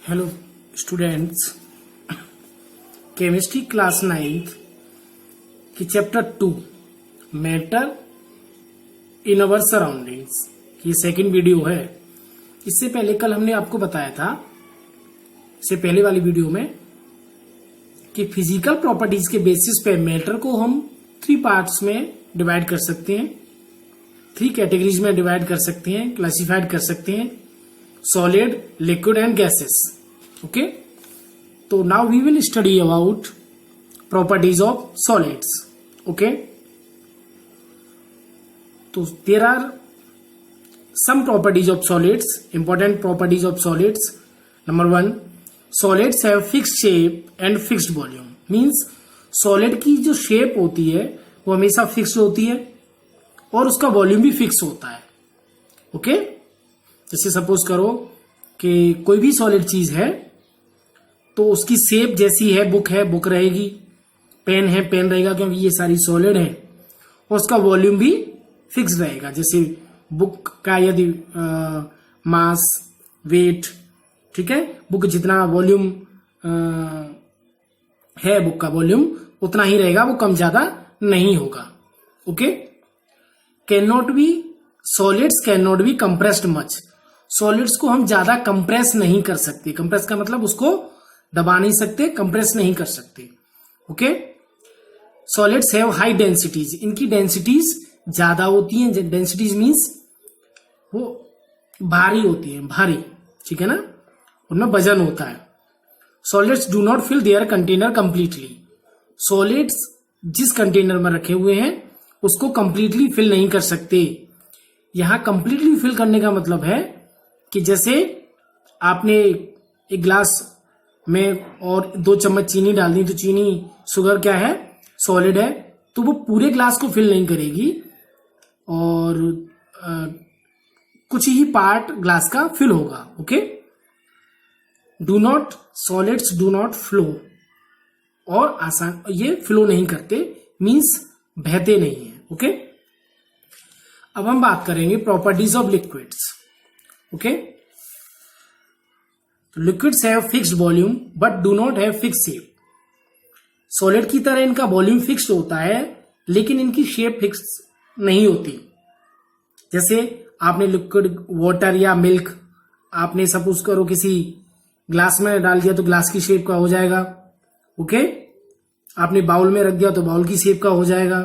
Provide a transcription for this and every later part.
Hello students, chemistry class 9 की chapter 2 matter in our surroundings की second video है। इससे पहले कल हमने आपको बताया था, इससे पहले वाली वीडियो में, कि फिजिकल प्रॉपर्टीज के बेसिस पे मैटर को हम 3 पार्ट्स में डिवाइड कर सकते हैं, 3 कैटेगरीज में डिवाइड कर सकते हैं, क्लासिफाइड कर सकते हैं: solid, liquid and gases. Okay, तो now we will study about properties of solids. Okay, तो there are some properties of solids, important properties of solids. Number 1, solids have fixed shape and fixed volume. Means solid की जो shape होती है वो हमेशा fixed होती है और उसका volume भी fixed होता है. ओके, जैसे सपोज करो कि कोई भी solid चीज है तो उसकी shape जैसी है, बुक है बुक रहेगी, पेन है पेन रहेगा, क्योंकि ये सारी solid है, और उसका volume भी fixed रहेगा। जैसे बुक का यदि मास, वेट, ठीक है, बुक जितना वॉल्यूम है, बुक का वॉल्यूम उतना ही रहेगा, वो कम ज्यादा नहीं होगा। Okay, solids can not be compressed much. Solids को हम ज्यादा कंप्रेस नहीं कर सकते। कंप्रेस का मतलब उसको दबा नहीं सकते, कंप्रेस नहीं कर सकते। Okay, solids have high densities. इनकी डेंसिटीज ज्यादा होती हैं। डेंसिटीज मीन्स वो भारी होती है, भारी, ठीक है ना, उनमें वजन होता है। Solids do not fill their container completely. Solids जिस कंटेनर में रखे हुए हैं उसको कंप्लीटली फिल नहीं कर सकते। यहां कंप्लीटली फिल करने का मतलब है कि जैसे आपने एक ग्लास में और 2 चम्मच चीनी डाल दी, तो चीनी, शुगर क्या है, सॉलिड है, तो वो पूरे ग्लास को फिल नहीं करेगी और कुछ ही पार्ट ग्लास का फिल होगा। Okay, solids do not flow, और आसान, ये फ्लो नहीं करते, मींस बहते नहीं है। ओके, अब हम बात करेंगे properties of liquids. Okay, liquids have fixed volume but do not have fixed shape. Solid की तरह इनका वॉल्यूम फिक्स्ड होता है लेकिन इनकी शेप फिक्स नहीं होती। जैसे आपने लिक्विड वाटर या मिल्क आपने सपोज करो किसी ग्लास में डाल दिया तो ग्लास की शेप का हो जाएगा। ओके, आपने बाउल में रख दिया तो बाउल की शेप का हो जाएगा।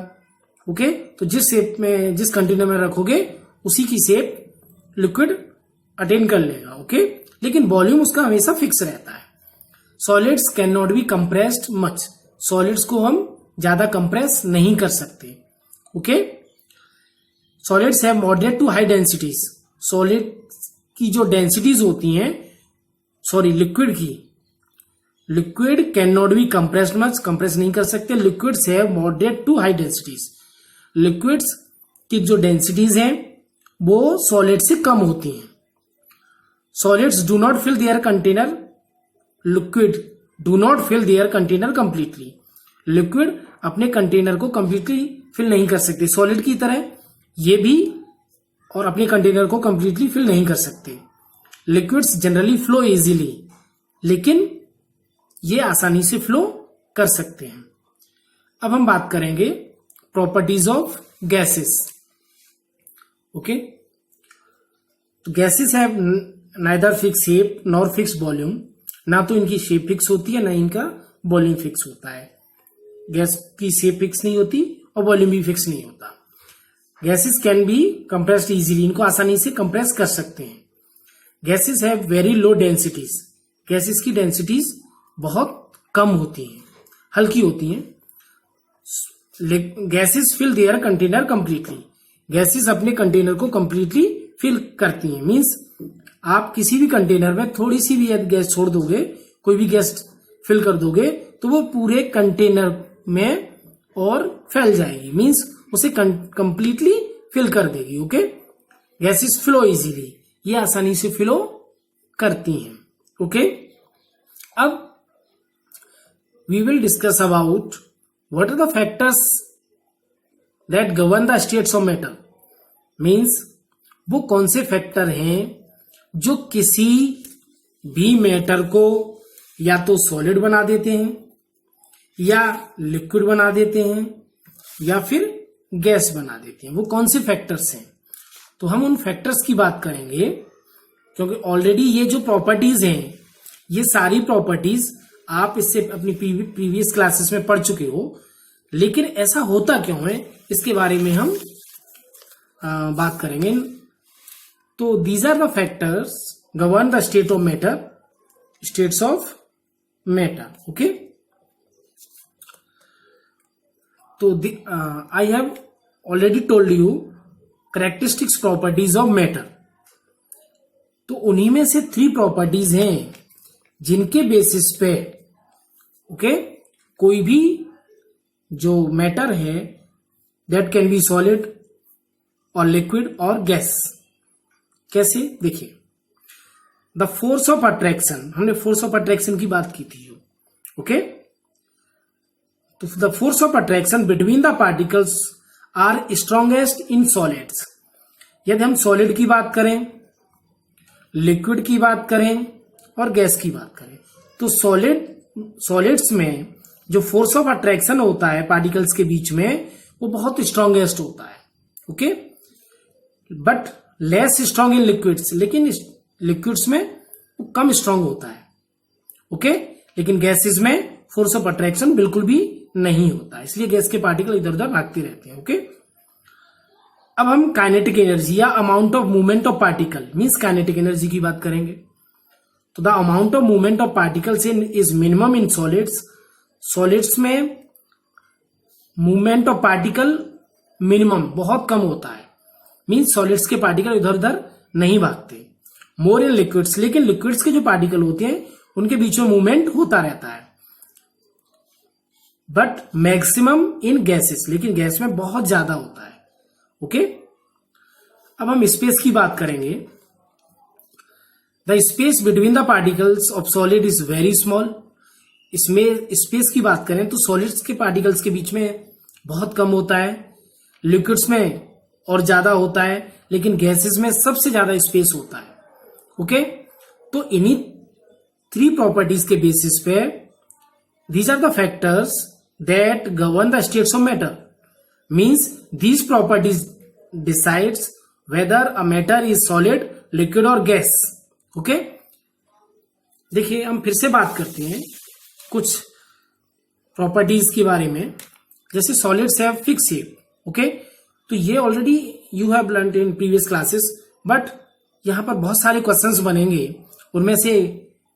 ओके, तो जिस शेप में, जिस कंटेनर में रखोगे उसी की शेप लिक्विड अटेन कर लेगा। ओके, लेकिन वॉल्यूम उसका हमेशा फिक्स रहता है। Solids can not be compressed much. Solids को हम ज्यादा कंप्रेस नहीं कर सकते। Okay, solids have moderate to high densities. Solid की जो डेंसिटीज होती हैं, liquid can not be compressed much, compress नहीं कर सकते। Liquids have moderate to high densities. Liquids की जो डेंसिटीज हैं वो सॉलिड से कम होती हैं। Solids do not fill their container, liquid do not fill their container completely. Liquid अपने कंटेनर को कंप्लीटली फिल नहीं कर सकते। सॉलिड की तरह ये भी और अपने कंटेनर को कंप्लीटली फिल नहीं कर सकते। लिक्विड्स जनरली फ्लो इजीली, लेकिन ये आसानी से फ्लो कर सकते हैं। अब हम बात करेंगे प्रॉपर्टीज ऑफ गैसेस। ओके, तो gases have neither fix shape nor fix volume. ना तो इनकी शेप फिक्स होती है, ना इनका वॉल्यूम फिक्स होता है। गैस की शेप फिक्स नहीं होती और वॉल्यूम भी फिक्स नहीं होता। Gases can be compressed easily. इनको आसानी से कंप्रेस कर सकते हैं। Gases have very low densities. Gases की डेंसिटीज बहुत कम होती हैं, हल्की होती हैं। Gases fill their container completely. Gases अपने कंटेनर को कंप्लीटली फिल करती हैं। मींस आप किसी भी कंटेनर में थोड़ी सी भी गैस छोड़ दोगे, कोई भी गैस फिल कर दोगे, तो वो पूरे कंटेनर में और फैल जाएगी। मींस उसे कंप्लीटली फिल कर देगी। ओके, गैसेस फ्लो इजीली, ये आसानी से फ्लो करती हैं। ओके, अब we will discuss about what are the factors that govern the states of matter. Means वो कौन से फैक्टर हैं जो किसी भी मैटर को या तो सॉलिड बना देते हैं, या लिक्विड बना देते हैं, या फिर गैस बना देते हैं। वो कौन से फैक्टर्स हैं? तो हम उन फैक्टर्स की बात करेंगे, क्योंकि ऑलरेडी ये जो प्रॉपर्टीज हैं, ये सारी प्रॉपर्टीज आप इससे अपनी प्रीवियस क्लासेस में पढ़ चुके हो। लेकिन ऐसा होता क्यों है, इसके बारे में हम बात करेंगे। तो these are the factors govern the state of matter, states of matter. Okay, तो I have already told you characteristics properties of matter. तो उन्हीं में से 3 प्रॉपर्टीज हैं जिनके बेसिस पे कोई भी जो मैटर है दैट कैन बी सॉलिड और लिक्विड और गैस। कैसे? देखिए, द फोर्स ऑफ अट्रैक्शन, हमने फोर्स ऑफ अट्रैक्शन की बात की थी। ओके, तो the force of attraction between the particles are strongest in solids. यदि हम सॉलिड की बात करें, लिक्विड की बात करें और गैस की बात करें, तो सॉलिड्स में जो फोर्स ऑफ अट्रैक्शन होता है पार्टिकल्स के बीच में, वो बहुत स्ट्रॉन्गेस्ट होता है। Okay, but less strong in liquids, लेकिन लिक्विड्स में वो कम स्ट्रॉन्ग होता है। ओके, लेकिन गैसेस में फोर्स ऑफ अट्रैक्शन बिल्कुल भी नहीं होता, इसलिए गैस के पार्टिकल इधर उधर भागते रहते हैं। ओके, अब हम काइनेटिक एनर्जी या amount of movement of particle means kinetic energy की बात करेंगे। तो the amount of movement of particles is minimum in solids. Solids में मूवमेंट ऑफ पार्टिकल मिनिमम, बहुत कम होता है, मींस सॉलिड्स के पार्टिकल इधर उधर नहीं भागते। मोर इन लिक्विड्स, लेकिन लिक्विड्स के जो पार्टिकल होते हैं उनके बीच में मूवमेंट होता रहता है। बट मैक्सिमम इन गैसेस, लेकिन गैस में बहुत ज्यादा होता है। ओके, अब हम स्पेस की बात करेंगे। The space between the particles of solid is very small. इसमें स्पेस की बात करें तो सॉलिड्स के पार्टिकल्स के बीच में बहुत कम होता है, लिक्विड्स में और ज्यादा होता है, लेकिन गैसेस में सबसे ज्यादा स्पेस होता है। ओके, तो इन्हीं 3 प्रॉपर्टीज के बेसिस पे these are the factors that govern the states of matter, means these properties decides whether a matter is solid, liquid or gas. Okay, देखिए हम फिर से बात करते हैं कुछ प्रॉपर्टीज के बारे में। जैसे solids have fix shape. Okay, तो ये already you have learned in previous classes, but यहां पर बहुत सारे क्वेश्चंस बनेंगे। उनमें से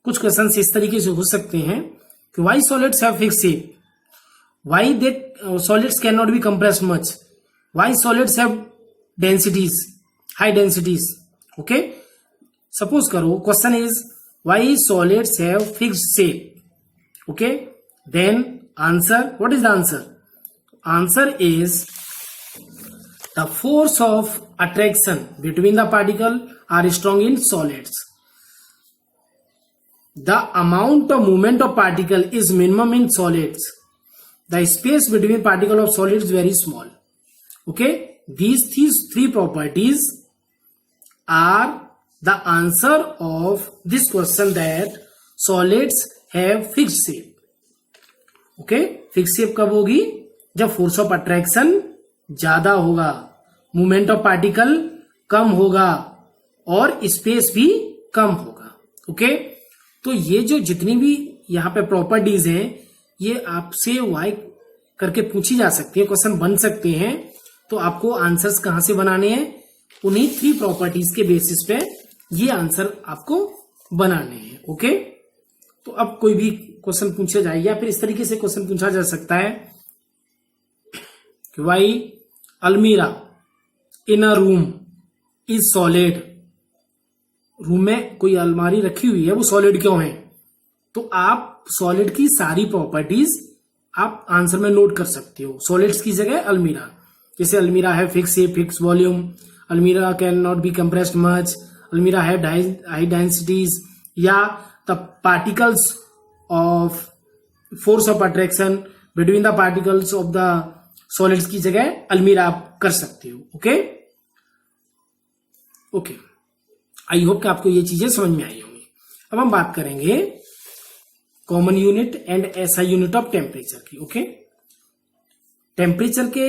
कुछ क्वेश्चंस इस तरीके से हो सकते हैं कि why solids have fixed shape, why they solids cannot be compressed much, why solids have densities, high densities. Okay, suppose करो question is why solids have fixed shape. Okay, then answer, what is the answer? Answer is the force of attraction between the particle are strong in solids. The amount of movement of particle is minimum in solids. The space between particle of solid is very small. Okay, these 3 properties are the answer of this question that solids have fixed shape. Okay, fixed shape कब होगी? जब force of attraction ज्यादा होगा, movement of particle कम होगा और space भी कम होगा। Okay, तो ये जो जितनी भी यहाँ पे प्रॉपर्टीज हैं, ये आपसे वाई करके पूछी जा सकती है, क्वेश्चन बन सकते हैं। तो आपको आंसर्स कहां से बनाने हैं? उन्हीं 3 प्रॉपर्टीज के बेसिस पे ये आंसर आपको बनाने हैं। ओके, तो अब कोई भी क्वेश्चन पूछा जाए या फिर इस तरीके से क्वेश्चन पूछा जा सकता है कि why almirah in a room is solid. Room में कोई अलमारी रखी हुई है, वो सॉलिड क्यों है? तो आप सॉलिड की सारी प्रॉपर्टीज आप आंसर में नोट कर सकते हो। सॉलिड्स की जगह अलमीरा, जैसे अलमीरा है फिक्स शेप, फिक्स वॉल्यूम, अलमीरा can not be compressed much, अलमीरा है हाई डेंसिटीज, या the particles of force of attraction between the particles of the solids की जगह अलमीरा आप कर सकते हो। ओके ओके, आई होप कि आपको ये चीजें समझ में आई होंगी। अब हम बात करेंगे common unit and SI unit of temperature की। ओके, टेम्परेचर के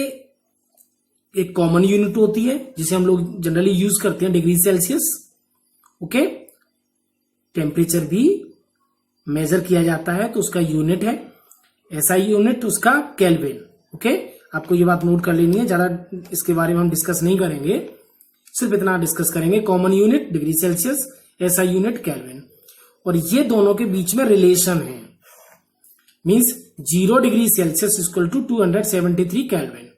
एक कॉमन यूनिट होती है जिसे हम लोग जनरली यूज करते हैं, डिग्री सेल्सियस। ओके, टेम्परेचर भी मेजर किया जाता है तो उसका यूनिट है एसआई यूनिट, उसका केल्विन। ओके, आपको ये बात नोट कर लेनी है, ज्यादा इसके बारे में हम डिस्कस नहीं करेंगे, सिर्फ इतना डिस्कस करेंगे। Common unit degree Celsius, SI unit Kelvin, और ये दोनों के बीच में रिलेशन है, means 0 degree Celsius equal to 273 Kelvin.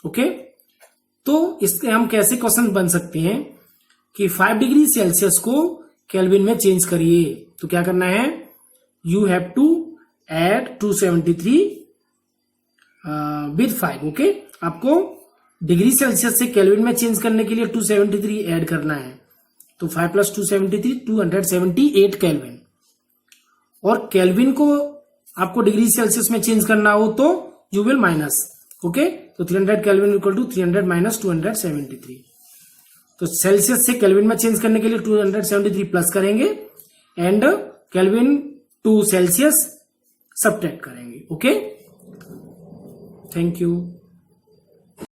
Okay, तो इसके हम कैसे क्वेश्चन बन सकते हैं कि 5 डिग्री सेल्सियस को केल्विन में चेंज करिए, तो क्या करना है, you have to add 273 with 5। Okay, आपको डिग्री सेल्सियस से केल्विन में चेंज करने के लिए 273 ऐड करना है, तो 5 प्लस 273 278 केल्विन। और केल्विन को आपको डिग्री सेल्सियस में चेंज करना हो तो यू विल माइनस। ओके, तो 300 केल्विन इक्वल टू 300 माइनस 273। तो सेल्सियस से केल्विन में चेंज करने के लिए 273 प्लस करेंगे and Kelvin to Celsius subtract करेंगे। Okay, thank you.